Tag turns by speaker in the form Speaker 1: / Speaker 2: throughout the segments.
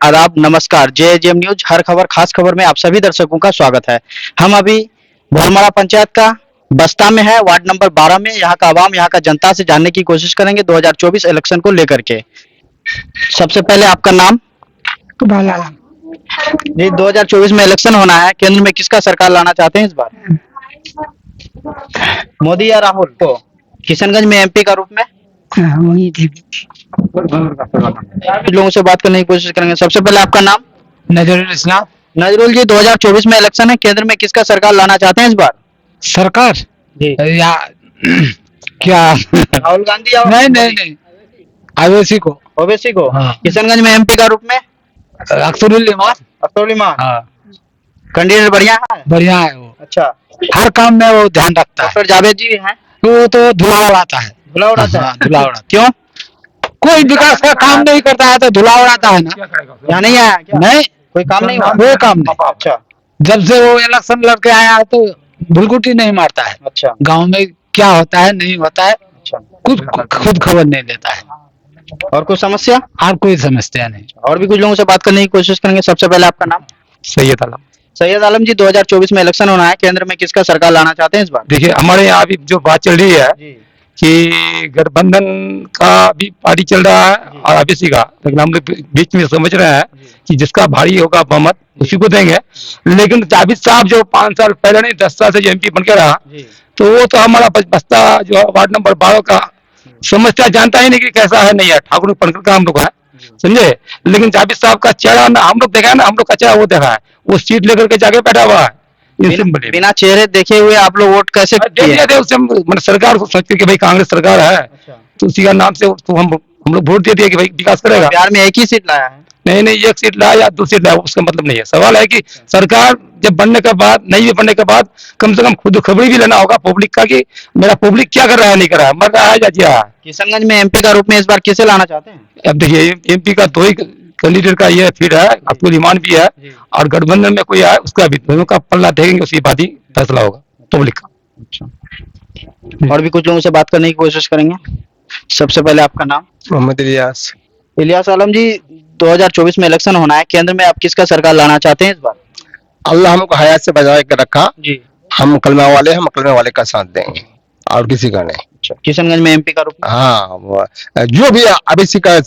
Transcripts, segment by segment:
Speaker 1: आदाब, नमस्कार। JJM news हर खबर खास खबर में आप सभी दर्शकों का स्वागत है। हम अभी भोरमारा पंचायत का बस्ता में है, वार्ड नंबर 12 में। यहाँ का आवाम, यहाँ का जनता से जानने की कोशिश करेंगे 2024 इलेक्शन को लेकर के। सबसे पहले आपका नाम?
Speaker 2: बालाराम।
Speaker 1: जी, 2024 में इलेक्शन होना है, केंद्र में किसका सरकार लाना चाहते हैं इस बार? मोदी या राहुल को? किशनगंज में एमपी का रूप में
Speaker 2: वही थे।
Speaker 1: कुछ लोगों से बात करने की कोशिश करेंगे। सबसे पहले आपका नाम?
Speaker 2: नजरुल इस्लाम।
Speaker 1: नजरुल जी, 2024 में इलेक्शन है, केंद्र में किसका सरकार लाना चाहते हैं इस बार?
Speaker 2: सरकार
Speaker 1: जी,
Speaker 2: या क्या?
Speaker 1: राहुल गांधी या
Speaker 2: नहीं नहीं
Speaker 1: मोदी?
Speaker 2: नहीं, आवेशी को।
Speaker 1: ओवैसी को?
Speaker 2: हाँ।
Speaker 1: किशनगंज में एमपी का रूप में
Speaker 2: अख्तरुल इमान।
Speaker 1: अख्तरुल इमान
Speaker 2: हाँ,
Speaker 1: कैंडिडेट बढ़िया है।
Speaker 2: बढ़िया है वो,
Speaker 1: अच्छा,
Speaker 2: हर काम में वो ध्यान रखता है।
Speaker 1: डॉक्टर जावेद जी हैं?
Speaker 2: वो तो धुला उड़ाता है।
Speaker 1: धुला उड़ाता है?
Speaker 2: हाँ, धुला उड़ाता।
Speaker 1: क्यों?
Speaker 2: कोई विकास का काम नहीं करता है तो धुला उड़ाता है ना।
Speaker 1: यहाँ नहीं आया क्या?
Speaker 2: नहीं,
Speaker 1: कोई काम नहीं हुआ?
Speaker 2: कोई काम नहीं।
Speaker 1: अच्छा
Speaker 2: जब से वो इलेक्शन लड़के आया है तो भुलकुटी नहीं मारता है।
Speaker 1: अच्छा
Speaker 2: गांव में क्या होता है नहीं होता है
Speaker 1: अच्छा।
Speaker 2: कुछ खुद खबर नहीं लेता है।
Speaker 1: और कुछ समस्या?
Speaker 2: और कोई समझता नहीं।
Speaker 1: और भी कुछ लोगों से बात करने की कोशिश करेंगे। सबसे पहले आपका नाम?
Speaker 3: सैयद आलम।
Speaker 1: सैयद आलम जी, 2024 में इलेक्शन होना है, केंद्र में किसका सरकार लाना चाहते हैं इस बार?
Speaker 3: देखिए, हमारे यहाँ अभी जो बात चल रही है
Speaker 1: जी
Speaker 3: कि गठबंधन का भी पार्टी चल रहा है और आबीसी का, लेकिन हम लोग बीच में समझ रहे हैं कि जिसका भारी होगा बहुमत उसी को देंगे। लेकिन जावेद साहब जो 5 साल पहले नहीं 10 साल से जो एमपी बन के रहा,
Speaker 1: जी
Speaker 3: तो वो तो हमारा बस्ता जो वार्ड नंबर 12 का समस्या जानता ही नहीं कि कैसा है नहीं है। ठाकुर पंकल का हम लोग है, समझे। लेकिन जावेद साहब का चेहरा ना हम लोग देखा है ना, हम लोग का चेहरा वो देखा है। वो सीट लेकर के जाके बैठा हुआ है। ये सिंपल है।
Speaker 1: बिना चेहरे देखे हुए आप लोग वोट कैसे
Speaker 3: देख
Speaker 1: किए?
Speaker 3: लिया थे उससे, मतलब सरकार को सोचते कि भाई कांग्रेस सरकार है, तो उसी का नाम से तो हम लोग वोट दे दिए कि भाई विकास करेगा।
Speaker 1: बिहार में एक ही सीट लाया है?
Speaker 3: नहीं नहीं, एक सीट लाया या 2 सीट लाया उसका मतलब नहीं है। सवाल है कि सरकार जब बनने के बाद, नहीं बनने के बाद, कम से कम खुद खबरी भी लेना होगा पब्लिक का कि मेरा पब्लिक क्या कर रहा है, नहीं कर रहा है, मर रहा है या जी रहा है।
Speaker 1: किशनगंज में एमपी का रूप में इस बार किसे लाना चाहते हैं?
Speaker 3: अब देखिए, एमपी का 2 ही कैंडिडेट का ये फिर है, अब्दुल ईमान भी है और गठबंधन में कोई है उसका भी, दोनों का पल्ला देखेंगे उसी बात ही फैसला होगा पब्लिक का।
Speaker 1: अच्छा, और भी कुछ लोगों से बात करने की कोशिश करेंगे। सबसे पहले आपका नाम?
Speaker 4: मोहम्मद इलियास।
Speaker 1: इलियास आलम जी, 2024 में इलेक्शन होना है, केंद्र में आप किसका सरकार लाना चाहते हैं इस बार?
Speaker 4: अल्लाह हमको हयात से बचा के रखा।
Speaker 1: जी,
Speaker 4: हम कलमा वाले, हम कलमा वाले का साथ देंगे और किसी का नहीं।
Speaker 1: अच्छा, किशनगंज में एमपी का रूप में?
Speaker 4: हाँ, जो भी आबीसी का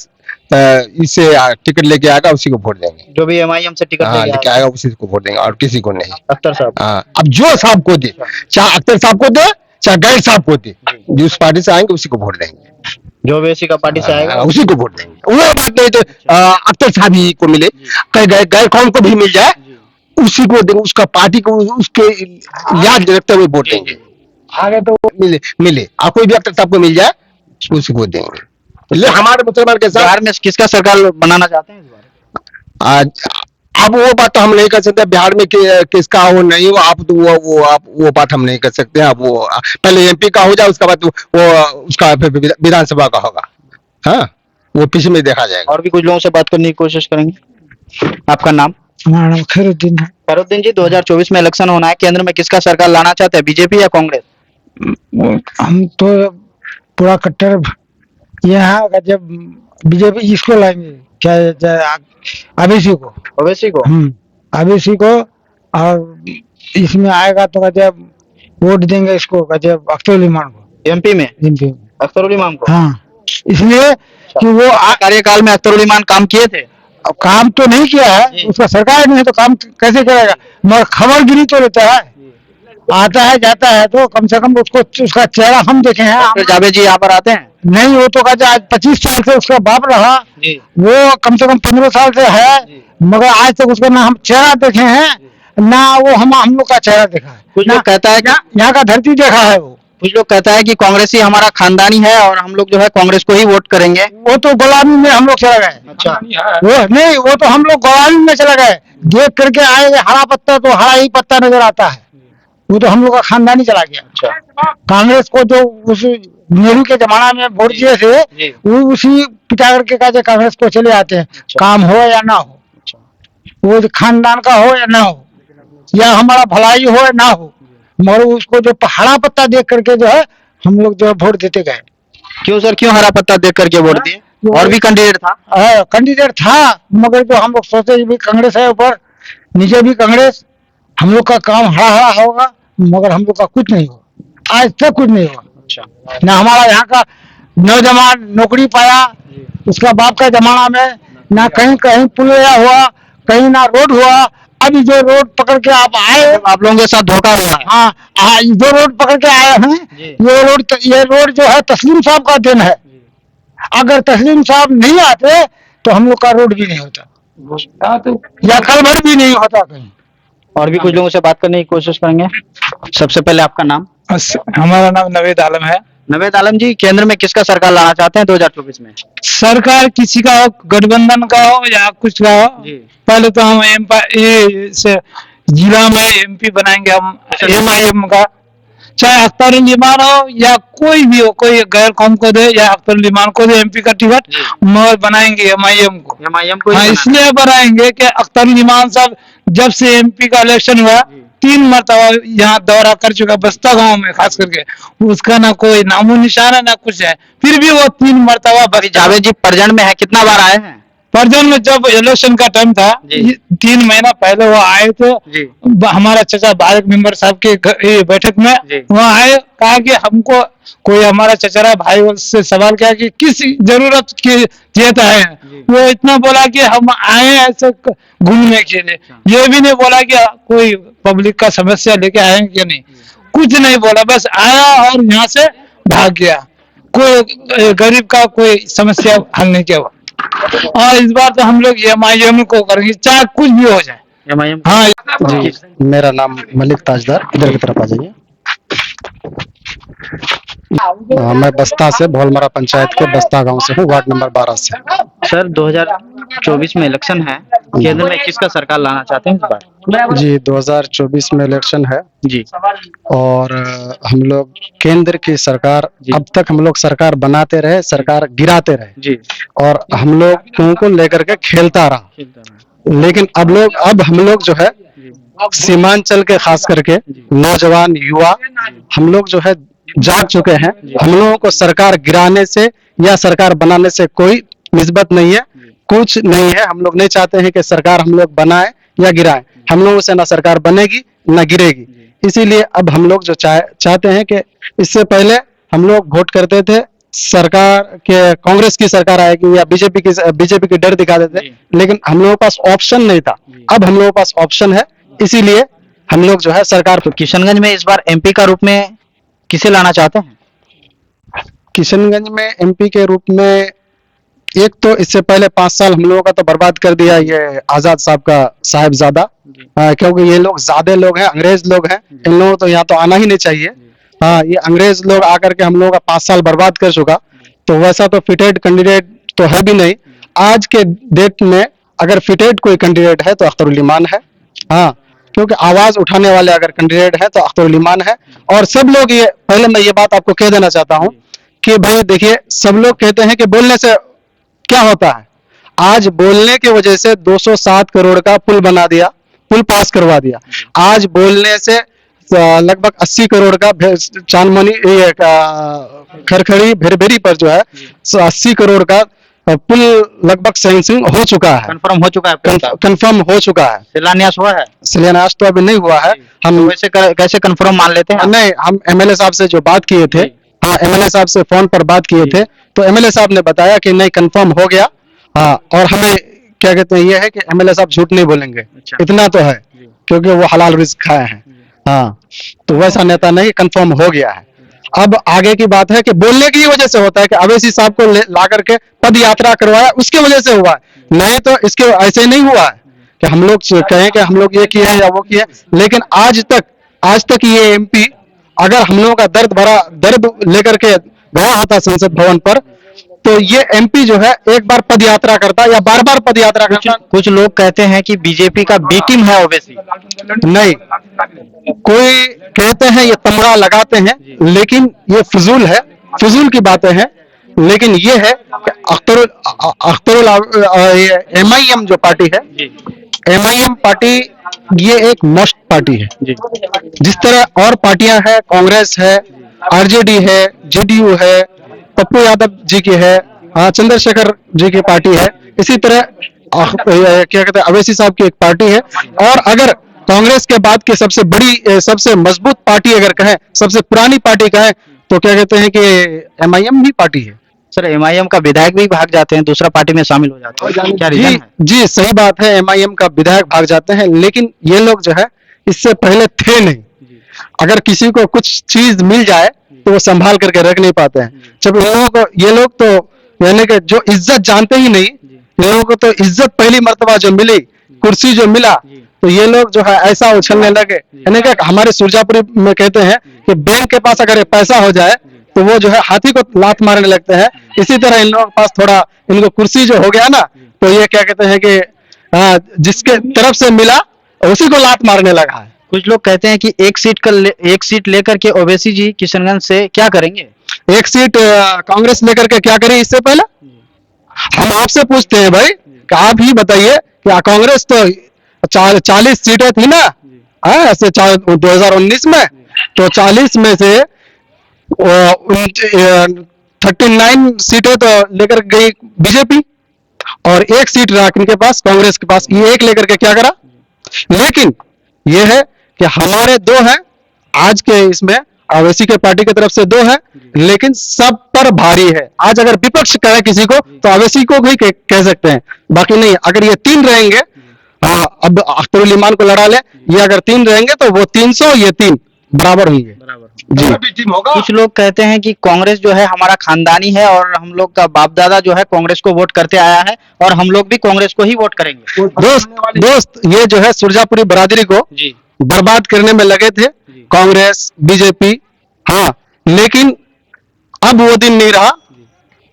Speaker 4: इससे टिकट लेके आएगा उसी को वोट देंगे।
Speaker 1: जो भी एमआईएम से टिकट
Speaker 4: हाँ,
Speaker 1: लेके
Speaker 4: लेके आएगा उसी को वोट देंगे और किसी को नहीं।
Speaker 1: अख्तर साहब?
Speaker 4: हाँ, अब जो साहब को दे, चाहे अख्तर साहब को दे चाहे गैर साहब को दे, जिस पार्टी से आएंगे उसी को वोट देंगे।
Speaker 1: जो भी का पार्टी से आएगा
Speaker 4: उसी को वोट देंगे। वो बात नहीं तो अख्तर साहब ही को मिले, गैर कौन को भी मिल जाए उसी को देंगे, उसका पार्टी को उसके याद रखते हुए वोट देंगे। आगे तो मिले और कोई भी अख्तर साहब को मिल जाए उसी को देंगे। ले हमारे मुसलमान के साथ
Speaker 1: बिहार में किसका सरकार बनाना चाहते हैं इस बार?
Speaker 4: आज अब वो बात तो हम नहीं कर सकते बिहार में किसका हो नहीं हो। आप तो वो बात हम नहीं कर सकते। अब वो पहले एमपी का हो जाए, उसके बाद वो उसका विधानसभा का होगा। हाँ, वो पीछे में देखा जाएगा।
Speaker 1: और भी कुछ लोगों से बात करने की कोशिश करेंगे। आपका नाम?
Speaker 2: हमारा नाम खैरुद्दीन है।
Speaker 1: फरुद्दीन जी, 2024 में इलेक्शन होना है, केंद्र में किसका सरकार लाना चाहते हैं, बीजेपी या कांग्रेस?
Speaker 2: हम तो पूरा कट्टर यहाँ का, जब बीजेपी इसको लाएंगे क्या, आबीसी को।
Speaker 1: ओवैसी को?
Speaker 2: आबीसी को। और इसमें आएगा तो जब वोट देंगे इसको, जब अख्तरुल इमान को
Speaker 1: एमपी में
Speaker 2: एमपी में।
Speaker 1: अख्तरुल इमाम को?
Speaker 2: हाँ, इसलिए कि वो
Speaker 1: कार्यकाल में अख्तरुल इमान काम किए थे।
Speaker 2: अब काम तो नहीं किया है, उसका सरकार नहीं है तो काम कैसे करेगा, मगर खबरगिरी तो लेता है, आता है जाता है, तो कम से कम उसको उसका चेहरा हम देखे हैं।
Speaker 1: डॉक्टर जावेद जी यहाँ पर आते हैं?
Speaker 2: नहीं, वो तो कहते आज 25 साल से उसका बाप रहा
Speaker 1: जी।
Speaker 2: वो कम से कम 15 साल से है, मगर आज तक उसका ना हम चेहरा देखे हैं ना वो हम लोग का चेहरा देखा है।
Speaker 1: कुछ लोग कहता है कि
Speaker 2: यहाँ का धरती देखा है वो।
Speaker 1: कुछ लोग कहता है कि कांग्रेसी हमारा खानदानी है और हम लोग जो है कांग्रेस को ही वोट करेंगे।
Speaker 2: वो तो गुलामी में हम लोग चले गए।
Speaker 1: अच्छा,
Speaker 2: वो नहीं, वो तो हम लोग गुलामी में चले गए। देख करके आए हरा पत्ता तो हरा ही पत्ता नजर आता है। वो तो हम लोग का खानदानी चला गया।
Speaker 1: अच्छा,
Speaker 2: कांग्रेस को जो उस नेहरू के जमाना में वोट दिए थे, वो उसी पिटा करके कहते कांग्रेस को चले आते हैं। काम हो या ना हो, वो खानदान का हो या ना हो, या हमारा भलाई हो या ना हो, मगर उसको जो हरा पत्ता देख करके जो है हम लोग जो है वोट देते गए।
Speaker 1: क्यों सर, क्यों हरा पत्ता देख करके वोट दिए? और भी कैंडिडेट था?
Speaker 2: कैंडिडेट था, मगर जो हम लोग सोचे कि भी कांग्रेस है ऊपर, नीचे भी कांग्रेस, हम लोग का काम हरा हरा होगा, मगर हम लोग का कुछ नहीं हुआ, आज तक कुछ नहीं हुआ।
Speaker 1: अच्छा।
Speaker 2: ना हमारा यहाँ का नौजवान नौकरी पाया, उसका बाप का जमाना में ना कहीं कहीं पुलिया हुआ, कहीं ना रोड हुआ। अभी जो रोड पकड़ के आप आए,
Speaker 1: आप लोगों के साथ धोखा हुआ है?
Speaker 2: हाँ हाँ, जो रोड पकड़ के आए हैं,
Speaker 1: जी।
Speaker 2: ये रोड जो है तस्लीम साहब का देन है। अगर तस्लीम साहब नहीं आते तो हम लोग का रोड भी नहीं होता, या कलभर भी नहीं होता कहीं।
Speaker 1: और भी कुछ लोगों से बात करने की कोशिश करेंगे। सबसे पहले आपका नाम?
Speaker 3: हमारा नाम नवेद आलम है।
Speaker 1: नवेद आलम जी, केंद्र में किसका सरकार लाना चाहते हैं 2024 में?
Speaker 3: सरकार किसी का हो, गठबंधन का हो या कुछ का हो,
Speaker 1: जी।
Speaker 3: पहले तो हम जिला में एमपी बनाएंगे हम एमआईएम का, चाहे अख्तरुल इमान हो या कोई भी हो, कोई गैर कौम को दे या अख्तरुल इमान को दे एमपी का टिकट, मगर बनाएंगे एमआईएम को।
Speaker 1: एमआईएम को?
Speaker 3: हाँ, इसलिए बनाएंगे कि अख्तरुल इमान साहब जब से एमपी का इलेक्शन हुआ 3 मरतबा यहाँ दौरा कर चुका, बस्ता गांव में खास करके, उसका ना कोई नामो निशान है ना कुछ है, फिर भी वो 3 मरतबा।
Speaker 1: जावेद जी परजन में है, कितना बार आए हैं?
Speaker 3: परजन में जब इलेक्शन का टाइम था, 3 महीना पहले वो आए थे, हमारा चचा बारिक मेंबर साहब के बैठक में वहाँ आए, कहा कि हमको कोई हमारा चचरा भाई से सवाल किया कि किस जरूरत की जेता है, वो इतना बोला कि हम आए हैं ऐसे घूमने के लिए, ये भी नहीं बोला कि कोई पब्लिक का समस्या लेके आए कि नहीं, कुछ नहीं बोला, बस आया और यहाँ से भाग गया, कोई गरीब का कोई समस्या हल नहीं किया। और इस बार तो हम लोग एमआईएम को करेंगे, चाहे कुछ भी हो जाए।
Speaker 1: एमआईएम?
Speaker 3: हाँ
Speaker 4: जी, मेरा नाम मलिक ताजदार, इधर की तरफ आ जाइए। मैं बस्ता से, भोलमरा पंचायत के बस्ता गांव से हूँ, वार्ड नंबर 12 से।
Speaker 1: सर 2024 में इलेक्शन है, केंद्र में किसका सरकार लाना चाहते हैं इस बार?
Speaker 4: जी, 2024 में इलेक्शन है
Speaker 1: जी,
Speaker 4: और हम लोग केंद्र की सरकार, अब तक हम लोग सरकार बनाते रहे, सरकार गिराते रहे
Speaker 1: जी,
Speaker 4: और हम लोग क्यों को लेकर के खेलता रहा, लेकिन अब हम लोग जो है सीमांचल के खास करके नौजवान युवा हम लोग जो है जाग चुके हैं। हम लोगों को सरकार गिराने से या सरकार बनाने से कोई निस्बत नहीं है, कुछ नहीं है। हम लोग नहीं चाहते हैं कि सरकार हम लोग बनाए या गिराए, हम लोगों से ना सरकार बनेगी ना गिरेगी। इसीलिए अब हम लोग जो चाहते हैं कि इससे पहले हम लोग वोट करते थे सरकार के, कांग्रेस की सरकार आएगी या बीजेपी की डर दिखाते थे, लेकिन हम लोगों के पास ऑप्शन नहीं था। अब हम लोगों के पास ऑप्शन है, इसीलिए हम लोग जो है सरकार।
Speaker 1: तो किशनगंज में इस बार एमपी का रूप में किसे लाना चाहते हैं?
Speaker 4: किशनगंज में एमपी के रूप में एक तो इससे पहले 5 साल हम लोगों का तो बर्बाद कर दिया ये आजाद साहब का साहिबजादा, क्योंकि ये लोग ज्यादा लोग हैं, अंग्रेज लोग हैं, इन लोगों तो यहाँ तो आना ही नहीं चाहिए। हाँ, ये अंग्रेज लोग आकर के हम लोगों का 5 साल बर्बाद कर चुका, तो वैसा तो फिटेड कैंडिडेट तो है भी नहीं। आज के डेट में अगर फिटेड कोई कैंडिडेट है तो अख्तरुल इमान है। हाँ, क्योंकि आवाज उठाने वाले अगर कैंडिडेट है तो अख्तरुल इमान है। और सब लोग ये, पहले मैं ये बात आपको कह देना चाहता हूँ कि भाई देखिए, सब लोग कहते हैं कि बोलने से क्या होता है। आज बोलने की वजह से 207 करोड़ का पुल बना दिया, पुल पास करवा दिया। आज बोलने से लगभग 80 करोड़ का चांदमनी खरखड़ी भेरभेरी पर जो है 80 करोड़ का पुल लगभग सैंक्शन हो चुका है,
Speaker 1: कंफर्म हो चुका है,
Speaker 4: कंफर्म हो चुका है।
Speaker 1: शिलान्यास हुआ है?
Speaker 4: शिलान्यास तो अभी नहीं हुआ है। हम
Speaker 1: वैसे कैसे कंफर्म मान लेते हैं?
Speaker 4: नहीं, हम एमएलए साहब से जो बात किए थे, हाँ, एमएलए साहब से फोन पर बात किए थे, तो एमएलए साहब ने बताया कि नहीं, कंफर्म हो गया। हाँ, और हमें क्या कहते हैं, ये है कि एमएलए साहब झूठ नहीं बोलेंगे, इतना तो है, क्योंकि वो हलाल रिस्क खाए हैं। हाँ, तो वैसा नेता नहीं, कंफर्म हो गया है। अब आगे की बात है कि बोलने की वजह से होता है कि अवैसी साहब को ला करके पद यात्रा करवाया, उसकी वजह से हुआ है, नहीं तो इसके ऐसे नहीं हुआ है कि हम लोग कहें कि हम लोग ये किए या वो किए। लेकिन आज तक ये एमपी अगर हम लोगों का दर्द लेकर के गया होता संसद भवन पर, तो ये एमपी जो है एक बार पद यात्रा करता या बार बार पद यात्रा करता।
Speaker 1: कुछ लोग कहते हैं कि बीजेपी का बी टीम है ओवैसी।
Speaker 4: नहीं, कोई कहते हैं ये तमगा लगाते हैं, लेकिन ये फिजूल की बातें हैं। लेकिन ये है कि एमआईएम जो पार्टी है, एमआईएम पार्टी ये एक मस्ट पार्टी है। जिस तरह और पार्टियां हैं, कांग्रेस है, आरजेडी है, जेडीयू है, पप्पू यादव जी की है, चंद्रशेखर जी की पार्टी है, इसी तरह क्या कहते हैं अवैसी साहब की एक पार्टी है। और अगर कांग्रेस के बाद की सबसे बड़ी सबसे मजबूत पार्टी अगर कहें, सबसे पुरानी पार्टी कहें, तो क्या कहते हैं कि एमआईएम ही पार्टी है।
Speaker 1: सर एमआईएम का विधायक भी भाग जाते हैं, दूसरा पार्टी में शामिल हो जाते हैं, क्या रीजन
Speaker 4: जी
Speaker 1: है?
Speaker 4: जी सही बात है, एमआईएम का विधायक भाग जाते हैं, लेकिन ये लोग जो है इससे पहले थे नहीं। अगर किसी को कुछ चीज मिल जाए तो वो संभाल करके रख नहीं पाते हैं। जब इन लोगों को, ये लोग तो यानी कि जो इज्जत जानते ही नहीं, इन लोगों को तो इज्जत पहली मर्तबा जो मिली, कुर्सी जो मिला, तो ये लोग जो है ऐसा उछलने लगे। यानी कि हमारे सुरजापुरी में कहते हैं कि बैंक के पास अगर पैसा हो जाए तो वो जो है हाथी को लात मारने लगते हैं। इसी तरह इन लोगों के पास थोड़ा इनको कुर्सी जो हो गया ना, तो ये क्या कहते हैं कि जिसके तरफ से मिला उसी को लात मारने लगा है।
Speaker 1: कुछ लोग कहते हैं कि एक सीट लेकर के ओवैसी जी किशनगंज से क्या करेंगे?
Speaker 4: एक सीट कांग्रेस लेकर के क्या करें? इससे पहले हम आपसे पूछते हैं भाई कि आप ही बताइए कि कांग्रेस तो 40 सीटें थी ना, ऐसे 2019 में, तो 40 में से 39 सीटें तो लेकर गई बीजेपी और एक सीट रहा इनके पास, कांग्रेस के पास। ये एक लेकर के क्या करा? लेकिन ये है कि हमारे दो हैं आज के इसमें, अवैसी के पार्टी की तरफ से दो है, लेकिन सब पर भारी है। आज अगर विपक्ष कहे किसी को तो अवैसी को भी कह सकते हैं, बाकी नहीं। अगर ये तीन रहेंगे, हाँ अब अख्तरुल ईमान को लड़ा ले, ये अगर तीन रहेंगे तो वो 300, ये 3 बराबर होंगे जी।
Speaker 1: कुछ लोग कहते हैं कि कांग्रेस जो है हमारा खानदानी है और हम लोग का बाप दादा जो है कांग्रेस को वोट करते आया है और हम लोग भी कांग्रेस को ही वोट करेंगे।
Speaker 4: दोस्त ये जो है सुरजापुरी बरादरी को
Speaker 1: जी
Speaker 4: बर्बाद करने में लगे थे कांग्रेस बीजेपी, हाँ, लेकिन अब वो दिन नहीं रहा।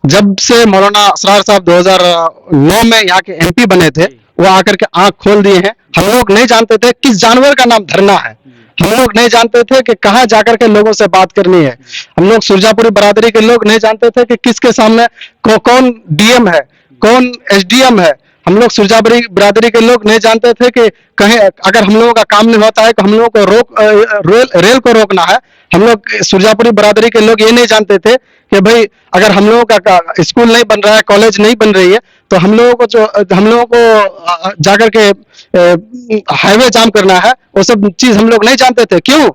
Speaker 4: जब से मौलाना असरार साहब 2009 में यहाँ के एमपी बने थे, वो आकर के आंख खोल दिए हैं। हम लोग नहीं जानते थे किस जानवर का नाम धरना है, हम लोग नहीं जानते थे कि कहाँ जाकर के लोगों से बात करनी है। हम लोग सुरजापुरी बरादरी के लोग नहीं जानते थे कि किसके सामने कौन डीएम है, कौन एसडीएम है। हम लोग सुरजापुरी बरादरी के लोग नहीं जानते थे कि कहीं अगर हम लोगों का काम नहीं होता है तो हम लोगों को रेल को रोकना है। हम लोग सुरजापुरी बरादरी के लोग ये नहीं जानते थे कि भाई अगर हम लोगों का स्कूल नहीं बन रहा है, कॉलेज नहीं बन रही है, तो हम लोगों को जाकर के हाईवे जाम करना है। वो सब चीज हम लोग नहीं जानते थे। क्यों?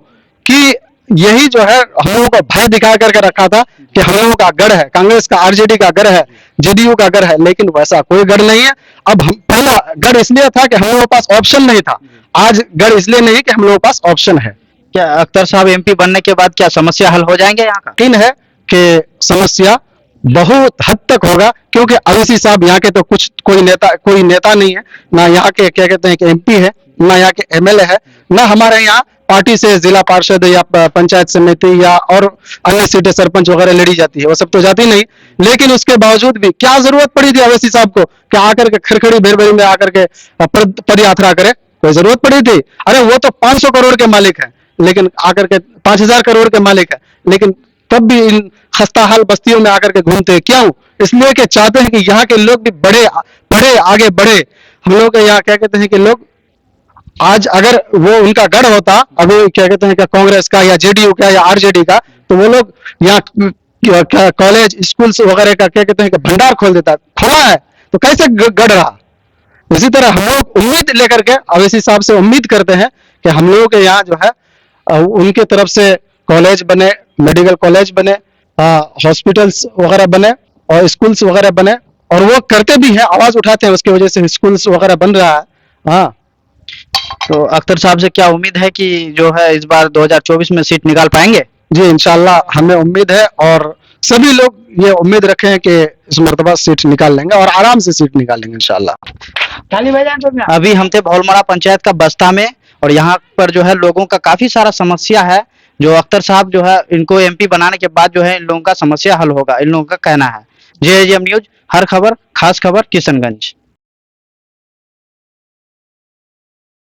Speaker 4: कि यही जो है हम लोगों को भय दिखा करके रखा था कि हम लोगों का गढ़ है, कांग्रेस का आरजेडी का गढ़ है, जेडीयू का गढ़ है, लेकिन वैसा कोई गढ़ नहीं है। अब हम पहला गढ़ इसलिए था कि हम लोगों के पास ऑप्शन नहीं था, आज गढ़ इसलिए नहीं कि हम लोगों के पास ऑप्शन है।
Speaker 1: क्या अख्तर साहब एमपी बनने के बाद क्या समस्या हल हो जाएंगे यहाँ का?
Speaker 4: यकीन है कि समस्या बहुत हद तक होगा, क्योंकि अवैसी साहब यहाँ के तो कोई नेता नहीं है, ना यहाँ के क्या कहते हैं कि एमपी है, ना यहाँ के एमएलए है, ना हमारे यहाँ पार्टी से जिला पार्षद या पंचायत समिति या और अन्य सीटें सरपंच वगैरह लड़ी जाती है, वो सब तो जाती नहीं। लेकिन उसके बावजूद भी क्या जरूरत पड़ी थी अवैसी साहब को कि आकर के खड़खड़ी भेरभेरी में आकर के पद यात्रा करे? कोई जरूरत पड़ी थी? अरे वो तो 500 करोड़ के मालिक है, लेकिन आकर के 5000 करोड़ के मालिक है, लेकिन तब भी इन खस्ताहाल बस्तियों में आकर के घूमते हैं। क्यों? इसलिए कि चाहते हैं कि यहाँ के लोग भी बढ़े आगे बढ़े। हम लोग यहाँ क्या कहते हैं कि लोग आज अगर वो उनका गढ़ होता, अभी क्या कहते हैं कि कांग्रेस का या जेडीयू का या आरजेडी का, तो वो लोग यहाँ कॉलेज स्कूल वगैरह का क्या कहते हैं कि भंडार खोल देता। खोला है तो कैसे गढ़ रहा? इसी तरह हम लोग उम्मीद लेकर के अवैसी साहब से उम्मीद करते हैं कि हम लोगों के यहाँ जो है उनके तरफ से कॉलेज बने, मेडिकल कॉलेज बने, हॉस्पिटल्स वगैरह बने और स्कूल्स वगैरह बने, और वो करते भी हैं, आवाज उठाते हैं, उसकी वजह से स्कूल्स वगैरह बन रहा है। हाँ,
Speaker 1: तो अख्तर साहब से क्या उम्मीद है कि जो है इस बार 2024 में सीट निकाल पाएंगे?
Speaker 4: जी इंशाल्लाह हमें उम्मीद है, और सभी लोग ये उम्मीद रखे हैं कि इस मर्तबा सीट निकाल लेंगे और आराम से सीट निकाल लेंगे इंशाल्लाह।
Speaker 1: अभी हम थे भौलमड़ा पंचायत का बस्ता में, और यहाँ पर जो है लोगों का काफी सारा समस्या है, जो अख्तर साहब जो है इनको एमपी बनाने के बाद जो है इन लोगों का समस्या हल होगा, इन लोगों का कहना है। जेएमएम न्यूज, हर खबर खास खबर, किशनगंज।